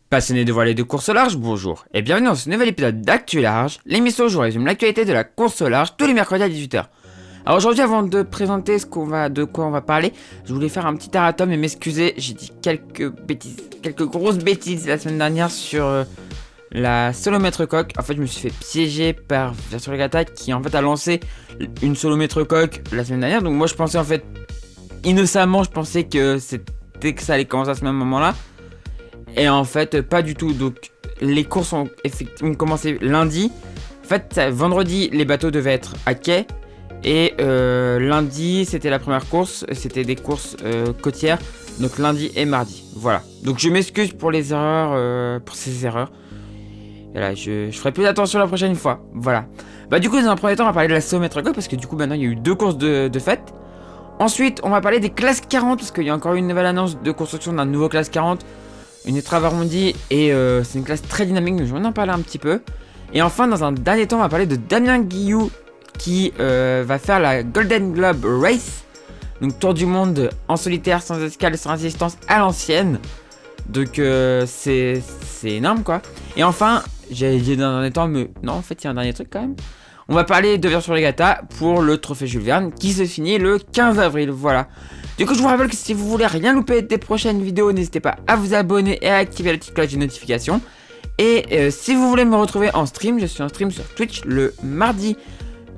Passionné de voile et de course au large, bonjour et bienvenue dans ce nouvel épisode d'Actu Large, l'émission où je résume l'actualité de la course au large tous les mercredis à 18h. Alors aujourd'hui, avant de présenter de quoi on va parler, je voulais faire un petit erratum et m'excuser, j'ai dit quelques grosses bêtises la semaine dernière sur la solomètre coque. En fait, je me suis fait piéger par Virtual Regatta qui en fait a lancé une solomètre coque la semaine dernière. Donc moi je pensais en fait, innocemment je pensais que ça allait commencer à ce même moment-là. Et en fait, pas du tout. Donc, les courses ont effectivement commencé lundi. En fait, vendredi, les bateaux devaient être à quai. Et lundi, c'était la première course. C'était des courses côtières. Donc, lundi et mardi. Voilà. Donc, je m'excuse pour les erreurs, pour ces erreurs. Et là, je ferai plus attention la prochaine fois. Voilà. Bah, du coup, dans un premier temps, on va parler de la solomètre coque. Parce que du coup, maintenant, il y a eu 2 courses de fête. Ensuite, on va parler des classes 40. Parce qu'il y a encore une nouvelle annonce de construction d'un nouveau classe 40. Une étrave arrondie et c'est une classe très dynamique, mais je vais en parler un petit peu. Et enfin, dans un dernier temps, on va parler de Damien Guillou qui va faire la Golden Globe Race. Donc tour du monde en solitaire, sans escale, sans résistance à l'ancienne. Donc c'est énorme quoi. Et enfin, j'ai dit dans un dernier temps, mais non en fait il y a un dernier truc quand même. On va parler de Virtual Regatta pour le trophée Jules Verne qui se finit le 15 avril, voilà. Du coup, je vous rappelle que si vous voulez rien louper des prochaines vidéos, n'hésitez pas à vous abonner et à activer la petite cloche de notification. Et si vous voulez me retrouver en stream, je suis en stream sur Twitch le mardi,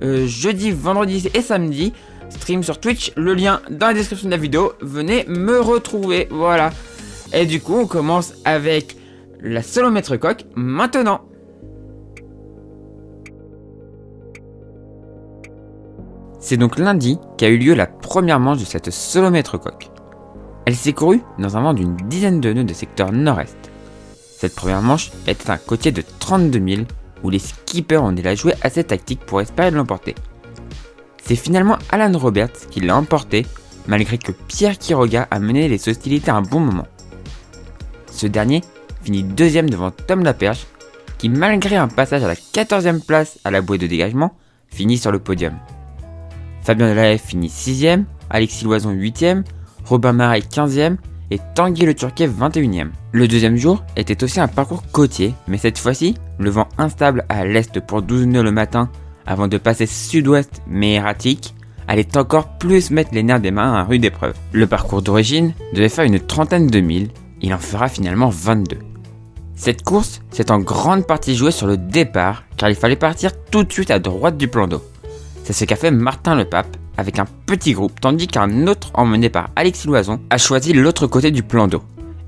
jeudi, vendredi et samedi. Stream sur Twitch, le lien dans la description de la vidéo. Venez me retrouver, voilà. Et du coup, on commence avec la solomètre coque maintenant. C'est donc lundi qu'a eu lieu la première manche de cette solomètre coque. Elle s'est courue dans un vent d'une dizaine de nœuds de secteur nord-est. Cette première manche était un côtier de 32 000 où les skippers ont dû la jouer assez tactique pour espérer de l'emporter. C'est finalement Alan Roberts qui l'a emporté malgré que Pierre Quiroga a mené les hostilités à un bon moment. Ce dernier finit deuxième devant Tom Laperche qui malgré un passage à la 14e place à la bouée de dégagement finit sur le podium. Fabien Delahaye finit 6ème, Alexis Loison 8ème, Robin Marais 15ème et Tanguy Le Turquet 21ème. Le deuxième jour était aussi un parcours côtier, mais cette fois-ci, le vent instable à l'est pour 12 nœuds le matin avant de passer sud-ouest mais erratique, allait encore plus mettre les nerfs des marins à rude épreuve. Le parcours d'origine devait faire une trentaine de milles, il en fera finalement 22. Cette course s'est en grande partie jouée sur le départ car il fallait partir tout de suite à droite du plan d'eau. C'est ce qu'a fait Martin Le Pape avec un petit groupe, tandis qu'un autre emmené par Alexis Loison a choisi l'autre côté du plan d'eau.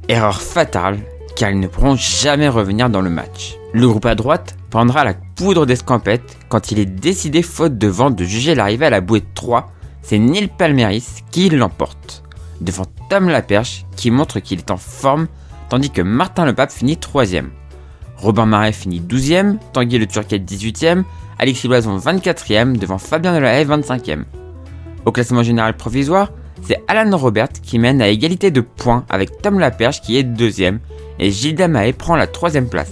Erreur fatale, car ils ne pourront jamais revenir dans le match. Le groupe à droite prendra la poudre d'escampette quand il est décidé faute de vent de juger l'arrivée à la bouée 3, c'est Neil Palmeris qui l'emporte, devant Tom Laperche qui montre qu'il est en forme, tandis que Martin Le Pape finit 3ème. Robin Marais finit 12ème, Tanguy Le Turquet 18ème, Alexis Loison 24ème devant Fabien Delahaye 25ème. Au classement général provisoire, c'est Alan Roberts qui mène à égalité de points avec Tom Laperche qui est 2ème et Gilles Damae prend la 3ème place.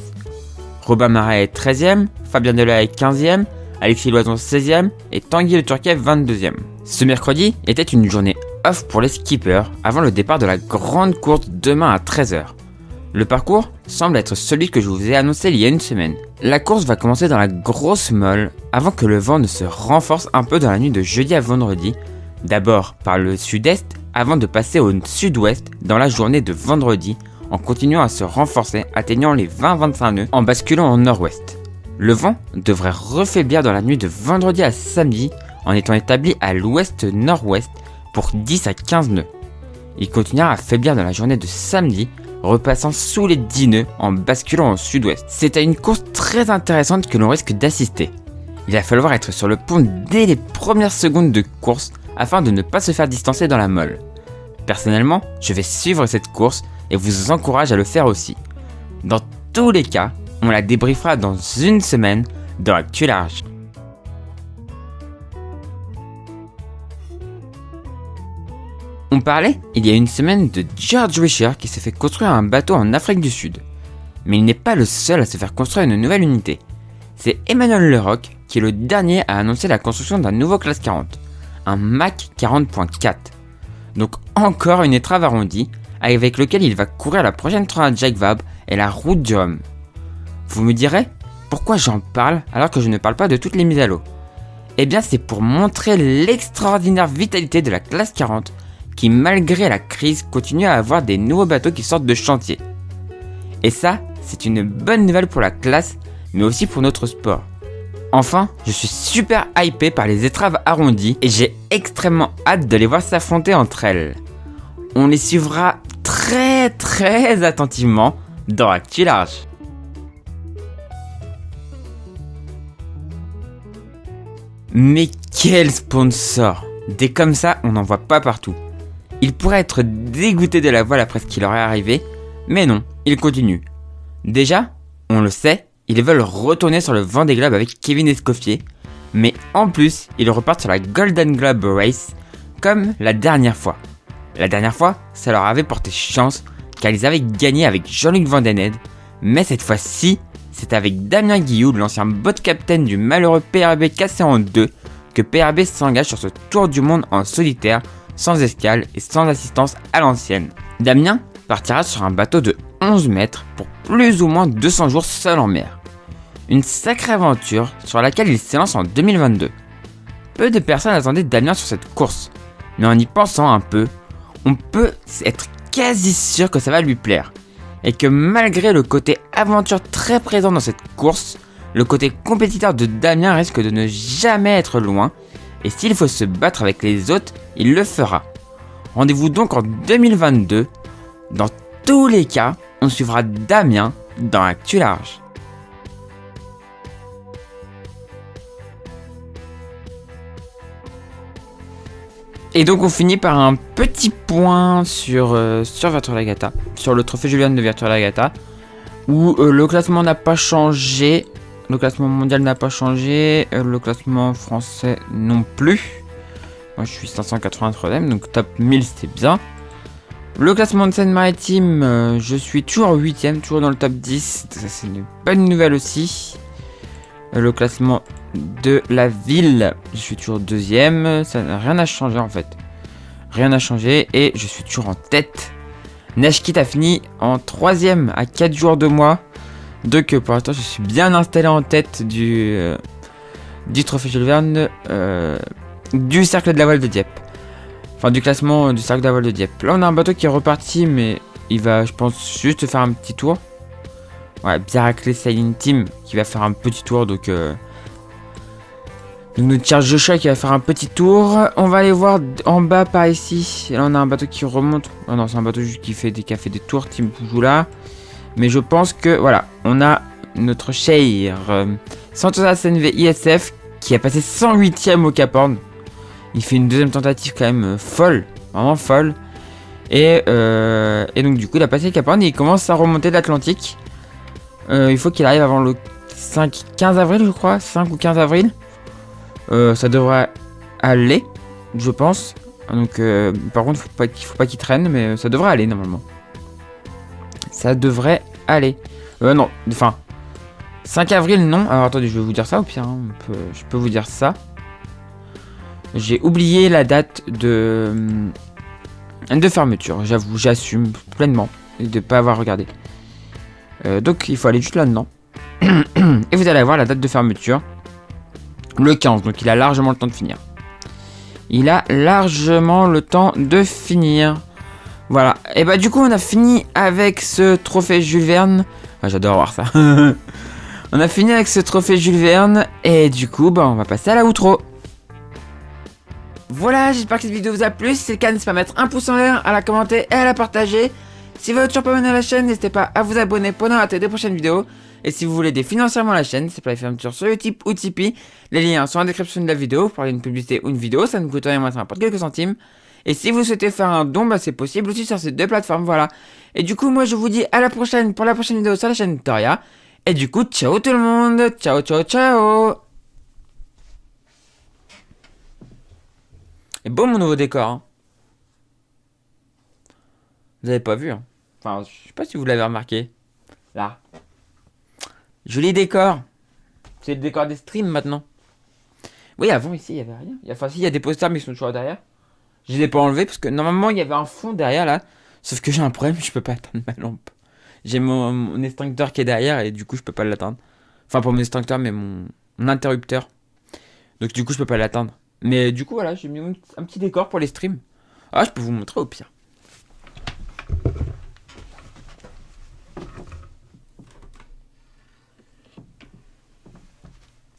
Robin Marais est 13ème, Fabien Delahaye 15ème, Alexis Loison 16ème et Tanguy Le Turquet 22ème. Ce mercredi était une journée off pour les skippers avant le départ de la grande course demain à 13h. Le parcours semble être celui que je vous ai annoncé il y a une semaine. La course va commencer dans la grosse molle avant que le vent ne se renforce un peu dans la nuit de jeudi à vendredi, d'abord par le sud-est avant de passer au sud-ouest dans la journée de vendredi en continuant à se renforcer atteignant les 20-25 nœuds en basculant en nord-ouest. Le vent devrait refaiblir dans la nuit de vendredi à samedi en étant établi à l'ouest-nord-ouest pour 10 à 15 nœuds. Il continuera à faiblir dans la journée de samedi repassant sous les 10 nœuds en basculant au sud-ouest. C'est à une course très intéressante que l'on risque d'assister. Il va falloir être sur le pont dès les premières secondes de course afin de ne pas se faire distancer dans la molle. Personnellement, je vais suivre cette course et vous encourage à le faire aussi. Dans tous les cas, on la débriefera dans une semaine dans Actu Large. On parlait il y a une semaine de George Richer qui s'est fait construire un bateau en Afrique du Sud. Mais il n'est pas le seul à se faire construire une nouvelle unité. C'est Emmanuel Leroc qui est le dernier à annoncer la construction d'un nouveau classe 40, un Mach 40.4. Donc encore une étrave arrondie avec lequel il va courir la prochaine Transat Jacques Vabre est la route du Rhum. Vous me direz, pourquoi j'en parle alors que je ne parle pas de toutes les mises à l'eau? Eh bien c'est pour montrer l'extraordinaire vitalité de la classe 40 qui malgré la crise continue à avoir des nouveaux bateaux qui sortent de chantier. Et ça, c'est une bonne nouvelle pour la classe, mais aussi pour notre sport. Enfin, je suis super hypé par les étraves arrondies et j'ai extrêmement hâte de les voir s'affronter entre elles. On les suivra très attentivement dans Actu Large. Mais quel sponsor! Des comme ça, on n'en voit pas partout. Il pourrait être dégoûté de la voile après ce qui leur est arrivé, mais non, il continue. Déjà, on le sait, ils veulent retourner sur le Vendée Globe avec Kevin Escoffier, mais en plus, ils repartent sur la Golden Globe Race, comme la dernière fois. La dernière fois, ça leur avait porté chance, car ils avaient gagné avec Jean-Luc Vandened, mais cette fois-ci, c'est avec Damien Guillou, l'ancien boat captain du malheureux PRB cassé en deux, que PRB s'engage sur ce tour du monde en solitaire, sans escale et sans assistance à l'ancienne. Damien partira sur un bateau de 11 mètres pour plus ou moins 200 jours seul en mer. Une sacrée aventure sur laquelle il s'élance en 2022. Peu de personnes attendaient Damien sur cette course, mais en y pensant un peu, on peut être quasi sûr que ça va lui plaire. Et que malgré le côté aventure très présent dans cette course, le côté compétiteur de Damien risque de ne jamais être loin, et s'il faut se battre avec les autres, il le fera. Rendez-vous donc en 2022. Dans tous les cas, on suivra Damien dans Actu Large. Et donc on finit par un petit point sur Virtua Regatta, sur le trophée Jules Verne de Virtua Regatta, où le classement n'a pas changé, le classement mondial n'a pas changé, le classement français non plus. Moi je suis 583ème, donc top 1000 c'est bien. Le classement de Seine-Maritime, je suis toujours 8ème, toujours dans le top 10, ça c'est une bonne nouvelle aussi. Le classement de la ville, je suis toujours 2ème, ça n'a rien à changer en fait. Rien n'a changé et je suis toujours en tête. Nashkit a fini en 3ème à 4 jours de moi. Donc pour l'instant je suis bien installé en tête du trophée Jules Verne, du cercle de la voile de Dieppe. Enfin du classement du cercle de la voile de Dieppe. Là on a un bateau qui est reparti mais il va je pense juste faire un petit tour. Ouais, Biaraclé Sailing Team qui va faire un petit tour, donc notre Charge Joshua qui va faire un petit tour. On va aller voir en bas par ici. Et là on a un bateau qui remonte. Oh non, c'est un bateau juste qui a fait des tours, Team Poujoula. Mais je pense que voilà, on a notre cher Santosa SNV ISF qui a passé 108ème au Cap Horn. Il fait une deuxième tentative quand même folle, vraiment folle. Et donc du coup il a passé le Cap Horn et il commence à remonter l'Atlantique. Il faut qu'il arrive avant le 15 avril, je crois. 5 ou 15 avril. Ça devrait aller, je pense. Donc, par contre, il faut pas qu'il traîne, mais ça devrait aller normalement. Ça devrait aller. Non, enfin. 5 avril, non. Alors attendez, je vais vous dire ça au pire. Hein. Je peux vous dire ça. J'ai oublié la date de fermeture. J'avoue, j'assume pleinement de ne pas avoir regardé. Donc il faut aller juste là-dedans. Et vous allez avoir la date de fermeture. Le 15, donc il a largement le temps de finir. Il a largement le temps de finir. Voilà. Et bah du coup on a fini avec ce trophée Jules Verne. Ah, j'adore voir ça. On a fini avec ce trophée Jules Verne. Et du coup bah on va passer à la outro. Voilà, j'espère que cette vidéo vous a plu. Si c'est le cas, n'hésitez pas à mettre un pouce en l'air, à la commenter et à la partager. Si vous êtes toujours pas abonné à la chaîne, n'hésitez pas à vous abonner pour ne rater des prochaines vidéos. Et si vous voulez aider financièrement la chaîne, c'est pour les fermetures sur Utip ou Tipeee. Les liens sont en description de la vidéo. Pour avoir une publicité ou une vidéo, ça ne coûte rien, moi ça rapporte quelques centimes. Et si vous souhaitez faire un don, bah c'est possible aussi sur ces deux plateformes, voilà. Et du coup, moi je vous dis à la prochaine pour la prochaine vidéo sur la chaîne Victoria. Et du coup, ciao tout le monde. Ciao, ciao, ciao. Et beau mon nouveau décor, hein. Vous avez pas vu, hein. Enfin, je sais pas si vous l'avez remarqué. Là. Joli décor. C'est le décor des streams maintenant. Oui, avant ici, il y avait rien. Enfin, si, il y a des posters, mais ils sont toujours derrière. Je les ai pas enlevés parce que normalement, il y avait un fond derrière là. Sauf que j'ai un problème, je peux pas éteindre ma lampe. J'ai mon extincteur qui est derrière et du coup je peux pas l'atteindre. Enfin pas mon extincteur mais mon interrupteur. Donc du coup je peux pas l'atteindre. Mais du coup voilà, j'ai mis un petit décor pour les streams. Ah je peux vous montrer au pire.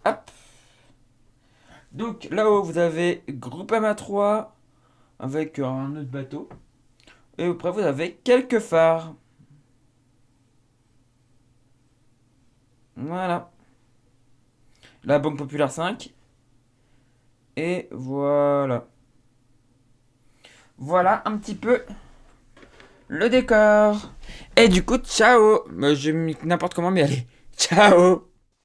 Hop. Donc là-haut vous avez Groupama 3 avec un autre bateau. Et après vous avez quelques phares. Voilà. La Banque Populaire 5. Et voilà. Voilà un petit peu le décor. Et du coup, ciao. J'ai mis n'importe comment, mais allez, ciao.